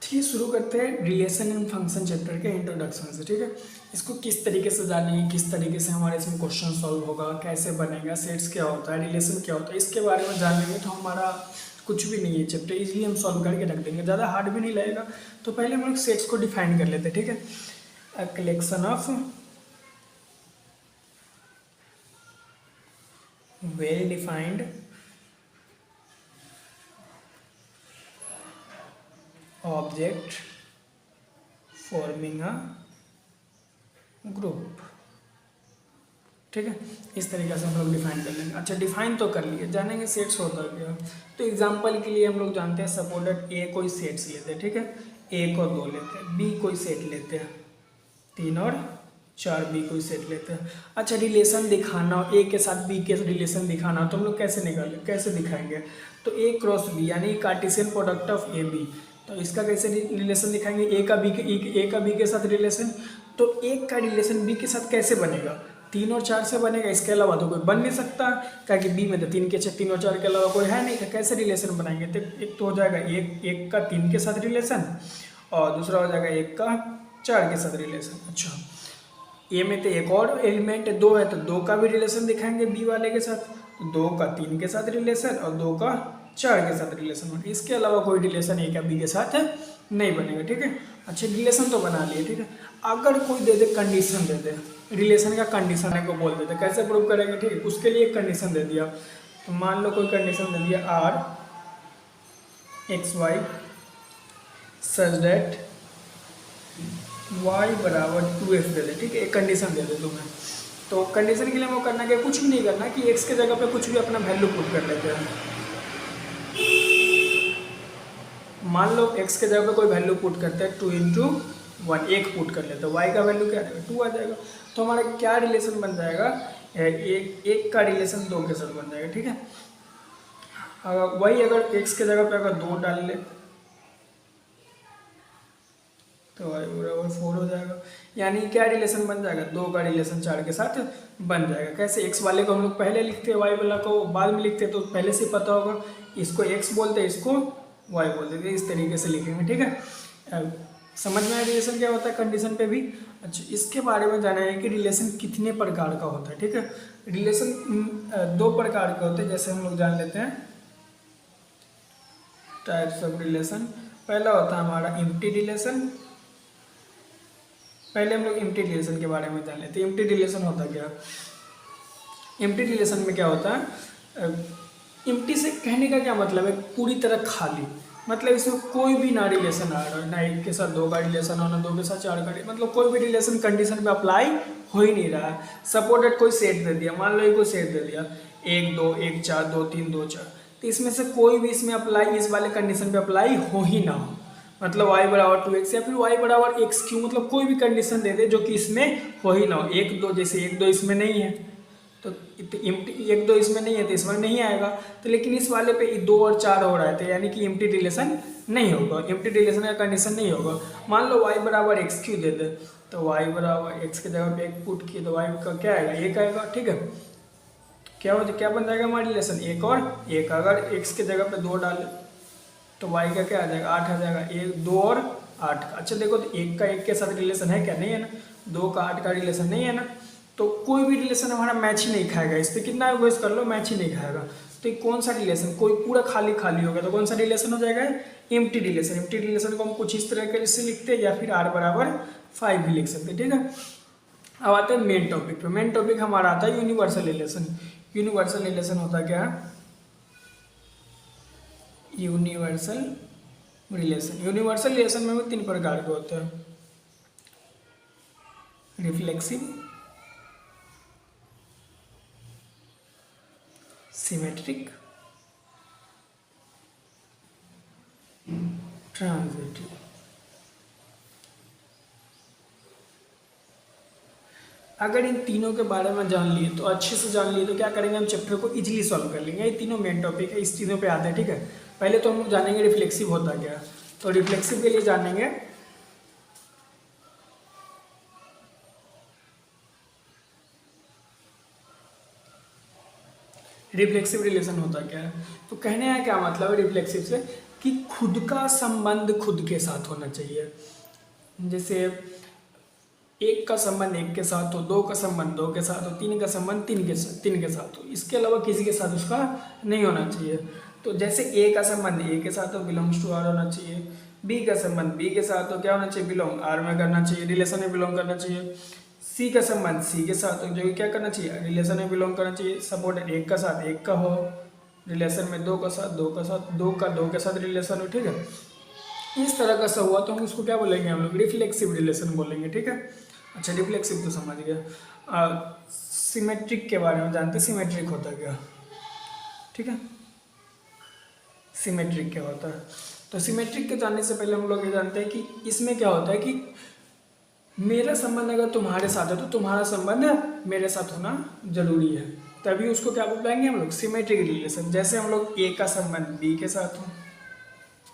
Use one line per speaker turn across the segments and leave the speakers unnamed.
चलिए शुरू करते हैं रिलेशन एंड फंक्शन चैप्टर के इंट्रोडक्शन से। ठीक है, इसको किस तरीके से जानेंगे, किस तरीके से हमारे इसमें क्वेश्चन सॉल्व होगा, कैसे बनेगा, सेट्स क्या होता है, रिलेशन क्या होता है, इसके बारे में जान लेंगे तो हमारा कुछ भी नहीं है चैप्टर, इजीली हम सॉल्व करके रख देंगे, ज़्यादा हार्ड भी नहीं लगेगा। तो पहले हम लोग सेट्स को डिफाइन कर लेते हैं। ठीक है, a collection of well defined object forming a group. ठीक है, इस तरीके से हम लोग डिफाइन कर लेंगे। अच्छा, डिफाइन तो कर लिए, जानेंगे सेट्स होता क्या। तो एग्जांपल के लिए हम लोग जानते हैं, सपोर्टेड ए कोई सेट्स लेते हैं। ठीक है, 1 और 2 लेते हैं, बी कोई सेट लेते हैं, 3 और 4 बी कोई सेट लेते हैं। अच्छा, रिलेशन दिखाना हो, ए के साथ बी के रिलेशन दिखाना हो तो हम लोग कैसे दिखाएंगे। तो ए क्रॉस बी यानी Cartesian product of A B, तो इसका कैसे रिलेशन दिखाएंगे, ए का बी के साथ रिलेशन। तो एक का रिलेशन बी के साथ कैसे बनेगा, 3 और 4 से बनेगा, इसके अलावा तो कोई बन नहीं सकता, क्योंकि बी में तो 3 और 4 के अलावा कोई है नहीं, तो कैसे रिलेशन बनाएंगे। तो एक तो हो जाएगा एक का 3 के साथ रिलेशन, और दूसरा हो जाएगा 1 का 4 के साथ रिलेशन। अच्छा, ए में तो एक और एलिमेंट है, 2 है, तो 2 का भी रिलेशन दिखाएंगे बी वाले के साथ, तो 2 का 3 के साथ रिलेशन और 2 का 4 के साथ रिलेशन बनेगा, इसके अलावा कोई रिलेशन ए का बी के साथ नहीं बनेगा। ठीक है, अच्छा रिलेशन तो बना लिए। ठीक है, अगर कोई दे दे कंडीशन दे दे, रिलेशन का कंडीशन है को बोल देते, कैसे प्रूव करेंगे। ठीक है, उसके लिए एक कंडीशन दे दिया, तो मान लो कोई कंडीशन दे दिया R x y such that y बराबर 2x दे दे। ठीक है, एक कंडीशन दे दे तुम्हें। तो कंडीशन के लिए हमको करना क्या, कुछ भी नहीं करना कि x के जगह पे कुछ भी अपना वैल्यू पुट कर लेते हैं। मान लो x के जगह पे कोई वैल्यू पुट करते हैं 2 × 1, एक पुट कर लेते हैं, y का वैल्यू क्या आएगा 2 आ जाएगा। तो हमारा क्या रिलेशन बन जाएगा, एक का रिलेशन 2 के साथ बन जाएगा। ठीक है, अगर x के जगह पे अगर 2 डाल ले तो y बराबर 4 हो जाएगा, यानी क्या रिलेशन बन जाएगा, 2 का रिलेशन 4 के साथ बन जाएगा। कैसे, x वाले को हम लोग पहले लिखते हैं, y वाला को बाद में लिखते हैं, तो पहले से पता होगा, इसको x बोलते हैं, इसको y बोलते हैं, इस तरीके से लिखेंगे। ठीक है, समझ में आया रिलेशन क्या होता है कंडीशन पे भी। अच्छा, इसके बारे में जाना है कि रिलेशन कितने प्रकार का होता है। ठीक है, रिलेशन 2 प्रकार के होते हैं, जैसे हम लोग जान लेते हैं टाइप्स ऑफ रिलेशन। पहला होता है हमारा एम्प्टी रिलेशन। पहले हम लोग एम्प्टी रिलेशन के बारे में जान लेते हैं। एम्प्टी रिलेशन होता क्या, एम्प्टी रिलेशन में क्या होता है, एम्प्टी से कहने का क्या मतलब है, पूरी तरह खाली, मतलब इसमें कोई भी ना रिलेशन आ रहा है, ना 1 के साथ 2 का रिलेशन हो, ना 2 के साथ 4 का, मतलब कोई भी रिलेशन कंडीशन पे अप्लाई हो ही नहीं रहा है। सपोर्टेड कोई सेट दे दिया, मान लो ये कोई सेट दे दिया 1 2 1 4 2 3 2 4, तो इसमें से कोई भी इसमें अप्लाई, इस वाले कंडीशन पे अप्लाई हो ही ना हो, मतलब y बराबर 2x या फिर y बराबर x क्यू, मतलब कोई भी कंडीशन दे दे जो कि इसमें हो ही ना हो। 1 2 जैसे 1 2 इसमें नहीं है, तो 1 2 इसमें नहीं है तो इसमें नहीं आएगा। तो लेकिन इस वाले पे 2 और 4 हो रहा है, तो यानी कि एम्प्टी रिलेशन नहीं होगा, एम्प्टी रिलेशन का कंडीशन नहीं होगा। मान लो y बराबर एक्स क्यू दे दे, तो y बराबर x के जगह पे 1 पुट किए तो y का क्या आएगा 1 आएगा। ठीक है, क्या बन जाएगा हमारा रिलेशन 1 और 1। अगर x के जगह पे 2 डाले तो y का क्या आ जाएगा 8 आ जाएगा, 1 2 और 8। अच्छा देखो, तो 1 का 1 के साथ रिलेशन है क्या, नहीं है ना, 2 का 8 का रिलेशन नहीं है ना, तो कोई भी रिलेशन हमारा मैच ही नहीं खाएगा, इस पर कितना भी कर लो मैच ही नहीं खाएगा। तो कौन सा रिलेशन, कोई पूरा खाली होगा, तो कौन सा रिलेशन हो जाएगा एम्प्टी रिलेशन। एम्प्टी रिलेशन को हम कुछ इस तरह से लिखते हैं, या फिर r बराबर 5 भी लिख सकते हैं। ठीक है, अब आते हैं मेन टॉपिक पे। मेन टॉपिक हमारा आता है यूनिवर्सल रिलेशन। यूनिवर्सल रिलेशन होता क्या है, यूनिवर्सल रिलेशन में 3 प्रकार के होते हैं, रिफ्लेक्सिव, सिमेट्रिक, ट्रांजिटिव। अगर इन तीनों के बारे में जान लिए तो अच्छे से जान लिए तो क्या करेंगे, हम चैप्टर को इजीली सॉल्व कर लेंगे। ये तीनों मेन टॉपिक है, इस तीनों पे आते हैं। ठीक है, पहले तो हम लोग जानेंगे रिफ्लेक्सिव होता क्या है। तो रिफ्लेक्सिव के लिए जानेंगे रिफ्लेक्सिव रिलेशन होता क्या है। तो कहने का क्या मतलब है रिफ्लेक्सिव से, कि खुद का संबंध खुद के साथ होना चाहिए। जैसे एक का संबंध एक के साथ हो, दो का संबंध दो के साथ हो, तीन का संबंध तीन के साथ हो, इसके अलावा किसी के साथ उसका नहीं होना चाहिए। तो जैसे ए का संबंध ए के साथ हो, बिलोंग्स टू आर होना चाहिए। बी का संबंध बी के साथ हो, क्या होना चाहिए, बिलोंग आर में करना चाहिए, रिलेशन में बिलोंग करना चाहिए। सी का संबंध सी के साथ हो, जो कि क्या करना चाहिए, रिलेशन में बिलोंग करना चाहिए। सपोर्टेड एक का साथ एक का हो, रिलेशन में दो का साथ दो का साथ दो का दो के साथ रिलेशन हो, ठीक है। इस तरह का सब हुआ तो हम उसको क्या बोलेंगे, हम लोग रिफ्लेक्सिव रिलेशन बोलेंगे, ठीक है। अच्छा, रिफ्लेक्सिव तो समझ गया। सिमेट्रिक के बारे में जानते हैं, सिमेट्रिक होता क्या, ठीक है। सिमेट्रिक क्या होता है, तो सिमेट्रिक के जानने से पहले हम लोग ये जानते हैं कि इसमें क्या होता है कि मेरा संबंध अगर तुम्हारे साथ है तो तुम्हारा संबंध मेरे साथ होना जरूरी है, तभी उसको क्या बोलेंगे हम लोग, सिमेट्रिक रिलेशन। जैसे हम लोग ए का संबंध बी के साथ हो,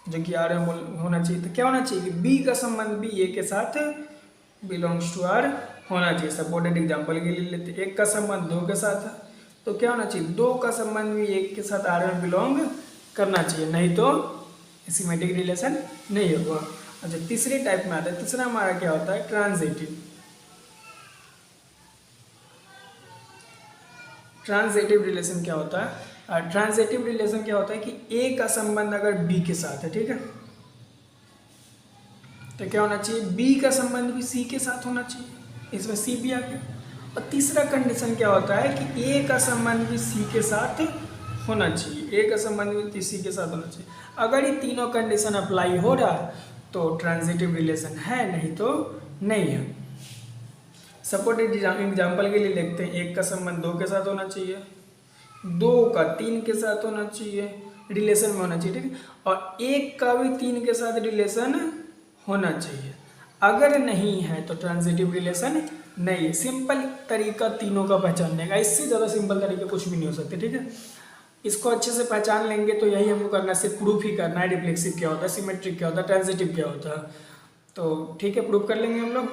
जो कि आर में होना चाहिए, तो क्या होना चाहिए कि बी का संबंध भी ए के साथ बिलोंग्स टू आर होना चाहिए। सपोर्टेड एग्जाम्पल के लिए लेते, एक का संबंध दो के साथ है तो क्या होना चाहिए, दो का संबंध भी एक के साथ आर में बिलोंग करना चाहिए, नहीं तो सिमेट्रिक रिलेशन नहीं होगा। अच्छा, तीसरी टाइप में आता है, तीसरा हमारा क्या होता है, ट्रांजिटिव। ट्रांजिटिव रिलेशन क्या होता है, ट्रांजिटिव रिलेशन क्या होता है कि ए का संबंध अगर बी के साथ है, ठीक है, तो क्या होना चाहिए, बी का संबंध भी सी के साथ होना चाहिए, इसमें सी भी आ गया। और तीसरा कंडीशन क्या होता है कि ए का संबंध भी सी के साथ होना चाहिए, ए का संबंध भी सी के साथ होना चाहिए। अगर ये तीनों कंडीशन अप्लाई हो रहा है तो ट्रांजिटिव रिलेशन है, नहीं तो नहीं है। सपोर्टेड एग्जाम्पल के लिए देखते हैं, एक का संबंध दो के साथ होना चाहिए, दो का तीन के साथ होना चाहिए, रिलेशन में होना चाहिए, ठीक है, और एक का भी तीन के साथ रिलेशन होना चाहिए। अगर नहीं है तो ट्रांजिटिव रिलेशन नहीं है। सिंपल तरीका तीनों का पहचानने का, इससे ज़्यादा सिंपल तरीका कुछ भी नहीं हो सकते, ठीक है। इसको अच्छे से पहचान लेंगे तो यही हमको करना है, सिर्फ प्रूफ ही करना है, रिफ्लेक्सिव क्या होता है, सिमेट्रिक क्या होता है, ट्रांजिटिव क्या होता है, तो ठीक है, प्रूफ कर लेंगे हम लोग।